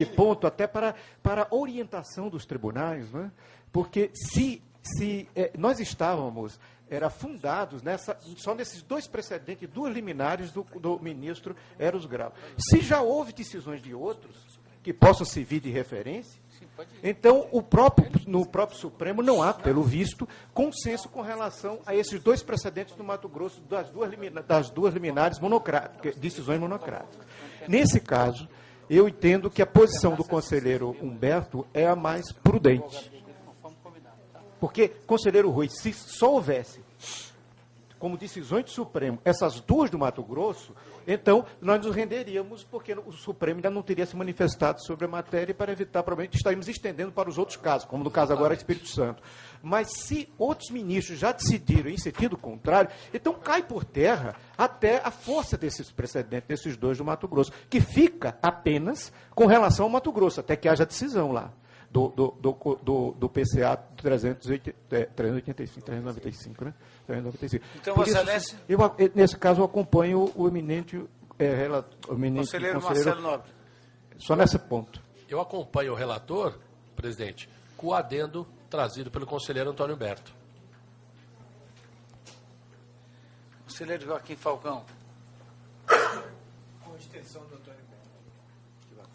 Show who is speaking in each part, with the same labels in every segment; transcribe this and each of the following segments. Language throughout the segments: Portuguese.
Speaker 1: ponto até para orientação dos tribunais, né? Porque se nós estávamos fundados só nesses dois precedentes, duas liminares do ministro Eros Grau. Se já houve decisões de outros que possam servir de referência, então no próprio Supremo não há, pelo visto, consenso com relação a esses dois precedentes do Mato Grosso, das duas liminares monocráticas, decisões monocráticas. Nesse caso, eu entendo que a posição do conselheiro Humberto é a mais prudente. Porque, conselheiro Rui, se só houvesse, como decisões do Supremo, essas duas do Mato Grosso, então nós nos renderíamos, porque o Supremo ainda não teria se manifestado sobre a matéria para evitar, provavelmente, estaremos estendendo para os outros casos, como no caso agora do Espírito Santo. Mas se outros ministros já decidiram em sentido contrário, então cai por terra até a força desses precedentes, desses dois do Mato Grosso, que fica apenas com relação ao Mato Grosso, até que haja decisão lá. Do PCA 395, né? 395.
Speaker 2: Então, Vossa Excelência...
Speaker 1: Nesse caso, eu acompanho o eminente
Speaker 2: conselheiro Marcelo Nobre.
Speaker 1: Só nesse ponto.
Speaker 3: Eu acompanho o relator, presidente, com o adendo trazido pelo conselheiro Antônio Humberto.
Speaker 2: Conselheiro Joaquim Falcão.
Speaker 4: Com extensão do Antônio Humberto.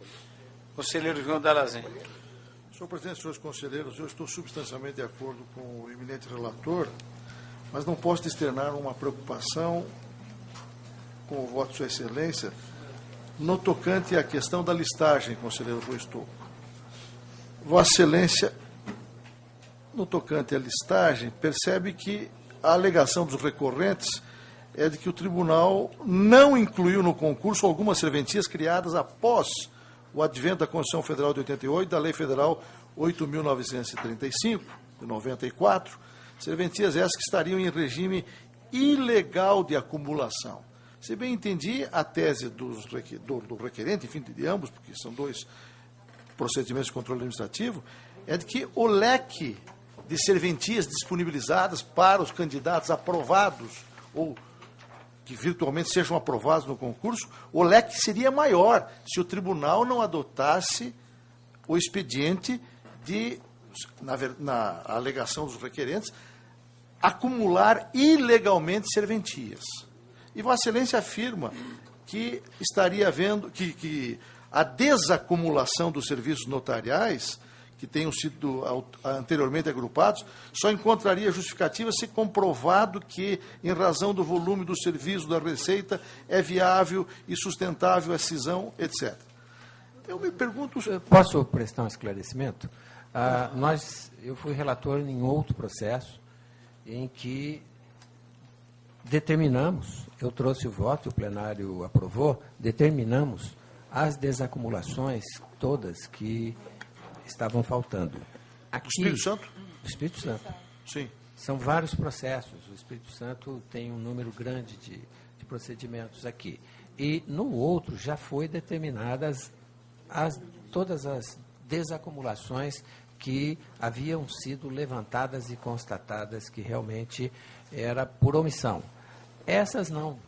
Speaker 2: Conselheiro João Dalazen.
Speaker 5: Senhor presidente, senhores conselheiros, eu estou substancialmente de acordo com o eminente relator, mas não posso externar uma preocupação com o voto de Sua Excelência no tocante à questão da listagem, conselheiro Rui Estouco. Vossa Excelência, no tocante à listagem, percebe que a alegação dos recorrentes é de que o tribunal não incluiu no concurso algumas serventias criadas após o advento da Constituição Federal de 88, da Lei Federal 8.935, de 94, serventias essas que estariam em regime ilegal de acumulação. Se bem entendi, a tese do requerente, enfim, de ambos, porque são dois procedimentos de controle administrativo, é de que o leque de serventias disponibilizadas para os candidatos aprovados ou que virtualmente sejam aprovados no concurso, o leque seria maior se o tribunal não adotasse o expediente de, na alegação dos requerentes, acumular ilegalmente serventias. E Vossa Excelência afirma que estaria havendo, que a desacumulação dos serviços notariais, que tenham sido anteriormente agrupados, só encontraria justificativa se comprovado que, em razão do volume do serviço da Receita, é viável e sustentável a cisão, etc. Eu me pergunto...
Speaker 6: Posso prestar um esclarecimento? Eu fui relator em outro processo em que determinamos, eu trouxe o voto, o plenário aprovou, determinamos as desacumulações todas que estavam faltando. Aqui,
Speaker 5: Espírito Santo?
Speaker 6: Espírito Santo.
Speaker 5: Sim.
Speaker 6: São vários processos. O Espírito Santo tem um número grande de procedimentos aqui. E no outro já foi determinadas todas as desacumulações que haviam sido levantadas e constatadas que realmente era por omissão. Essas não.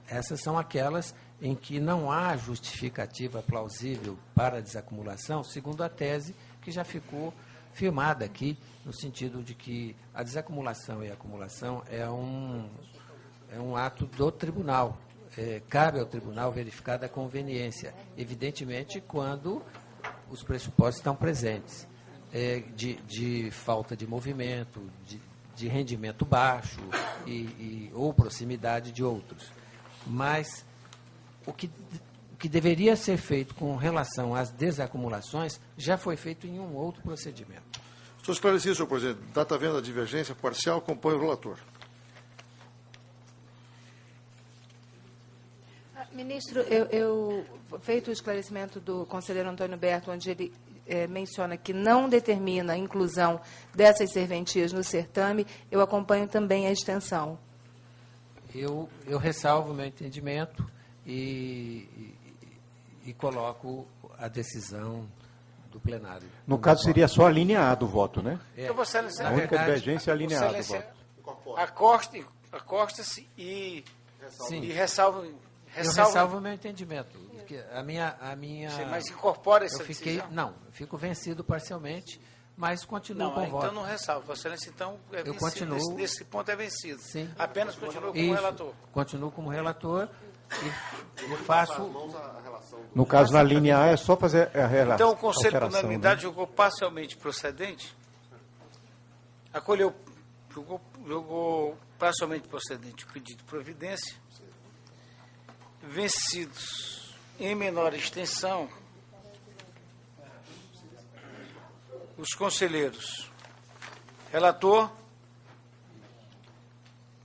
Speaker 6: Essas são aquelas em que não há justificativa plausível para a desacumulação, segundo a tese que já ficou firmada aqui, no sentido de que a desacumulação e a acumulação é um ato do tribunal. Cabe ao tribunal verificar a conveniência, evidentemente, quando os pressupostos estão presentes, de falta de movimento, de rendimento baixo ou proximidade de outros. Mas o que deveria ser feito com relação às desacumulações já foi feito em um outro procedimento.
Speaker 5: Estou esclarecido, senhor presidente. Data vendo a divergência parcial, acompanho o relator.
Speaker 7: Ministro, feito o esclarecimento do conselheiro Antônio Berto, onde ele menciona que não determina a inclusão dessas serventias no certame, eu acompanho também a extensão.
Speaker 6: Eu ressalvo o meu entendimento e coloco a decisão do plenário.
Speaker 1: No caso, seria só a linha A do voto, né?
Speaker 2: Então, Vossa Excelência,
Speaker 1: A única divergência é a linha A do voto.
Speaker 2: Acosta-se e ressalva.
Speaker 6: Eu ressalvo o meu entendimento. A minha...
Speaker 2: Mas incorpora essa
Speaker 6: decisão? Não, eu fico vencido parcialmente, mas continuo com o voto.
Speaker 2: Então não ressalvo. Vossa Excelência, então, é
Speaker 6: eu
Speaker 2: vencido.
Speaker 6: Continuo...
Speaker 2: Nesse ponto é vencido.
Speaker 6: Sim.
Speaker 2: Apenas continuo como relator.
Speaker 6: Continuo como relator e faço...
Speaker 1: No caso, na linha A, é só fazer a relação.
Speaker 2: Então, o Conselho por unanimidade julgou parcialmente procedente, julgou parcialmente procedente o pedido de providência, vencidos em menor extensão os conselheiros relator,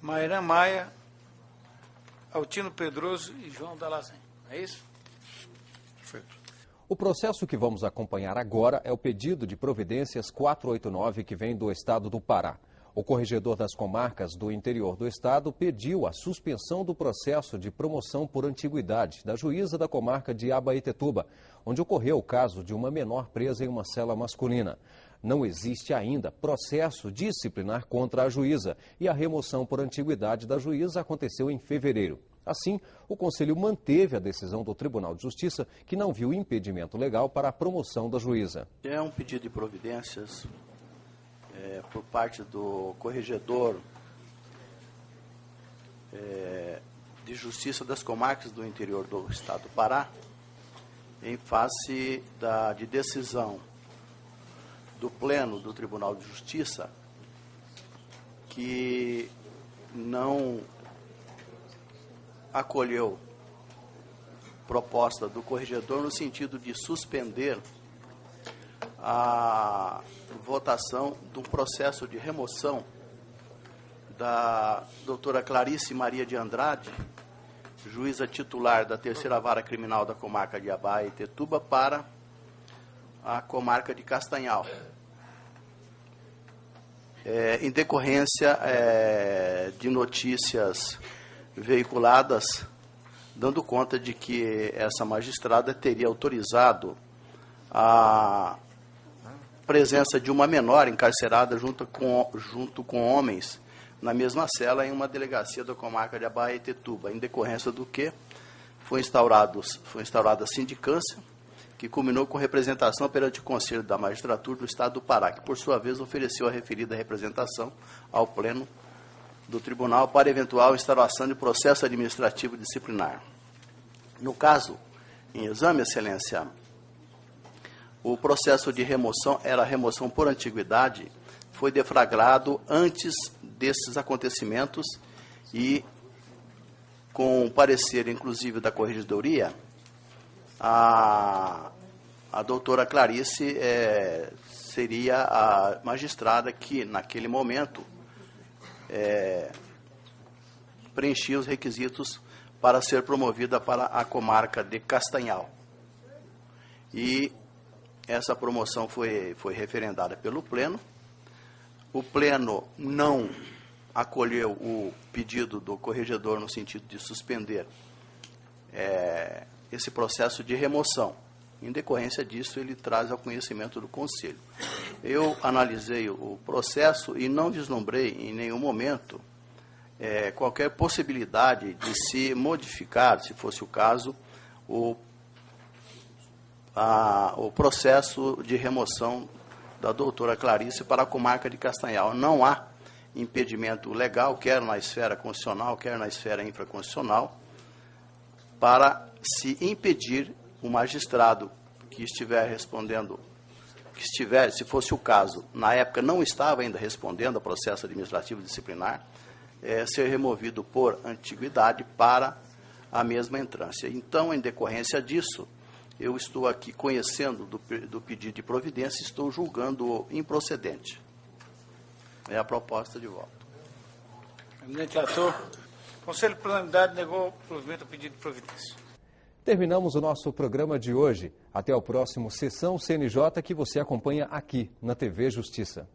Speaker 2: Maíra Maia, Altino Pedroso e João Dalazen. É isso?
Speaker 5: Perfeito.
Speaker 8: O processo que vamos acompanhar agora é o pedido de providências 489 que vem do estado do Pará. O corregedor das comarcas do interior do estado pediu a suspensão do processo de promoção por antiguidade da juíza da comarca de Abaetetuba, onde ocorreu o caso de uma menor presa em uma cela masculina. Não existe ainda processo disciplinar contra a juíza e a remoção por antiguidade da juíza aconteceu em fevereiro. Assim, o Conselho manteve a decisão do Tribunal de Justiça, que não viu impedimento legal para a promoção da juíza.
Speaker 9: É um pedido de providências por parte do corregedor de Justiça das Comarcas do interior do estado do Pará, em face de decisão do Pleno do Tribunal de Justiça, que não acolheu proposta do corregedor no sentido de suspender a votação de um processo de remoção da doutora Clarice Maria de Andrade, juíza titular da Terceira Vara Criminal da comarca de Abaetetuba, para a comarca de Castanhal. Em decorrência de notícias veiculadas, dando conta de que essa magistrada teria autorizado a presença de uma menor encarcerada junto com homens na mesma cela em uma delegacia da comarca de Abaetetuba, em decorrência do que foi instaurada a sindicância, que culminou com representação perante o Conselho da Magistratura do Estado do Pará, que, por sua vez, ofereceu a referida representação ao Pleno do Tribunal para eventual instauração de processo administrativo disciplinar. No caso, em exame, Excelência, o processo de remoção era remoção por antiguidade, foi deflagrado antes desses acontecimentos e, com parecer, inclusive, da Corregedoria, a doutora Clarice seria a magistrada que, naquele momento, preenchia os requisitos para ser promovida para a comarca de Castanhal. E essa promoção foi referendada pelo Pleno. O Pleno não acolheu o pedido do corregedor no sentido de suspender esse processo de remoção. Em decorrência disso, ele traz ao conhecimento do Conselho. Eu analisei o processo e não vislumbrei em nenhum momento qualquer possibilidade de se modificar, se fosse o caso, o processo de remoção da doutora Clarice para a comarca de Castanhal. Não há impedimento legal, quer na esfera constitucional, quer na esfera infraconstitucional, para se impedir o magistrado que estiver respondendo, se fosse o caso, na época não estava ainda respondendo ao processo administrativo disciplinar, ser removido por antiguidade para a mesma entrância. Então, em decorrência disso, eu estou aqui conhecendo do pedido de providência e estou julgando improcedente. É a proposta de voto.
Speaker 2: Eminente relator, o Conselho por unanimidade negou o provimento do pedido de providência.
Speaker 8: Terminamos o nosso programa de hoje. Até o próximo Sessão CNJ, que você acompanha aqui na TV Justiça.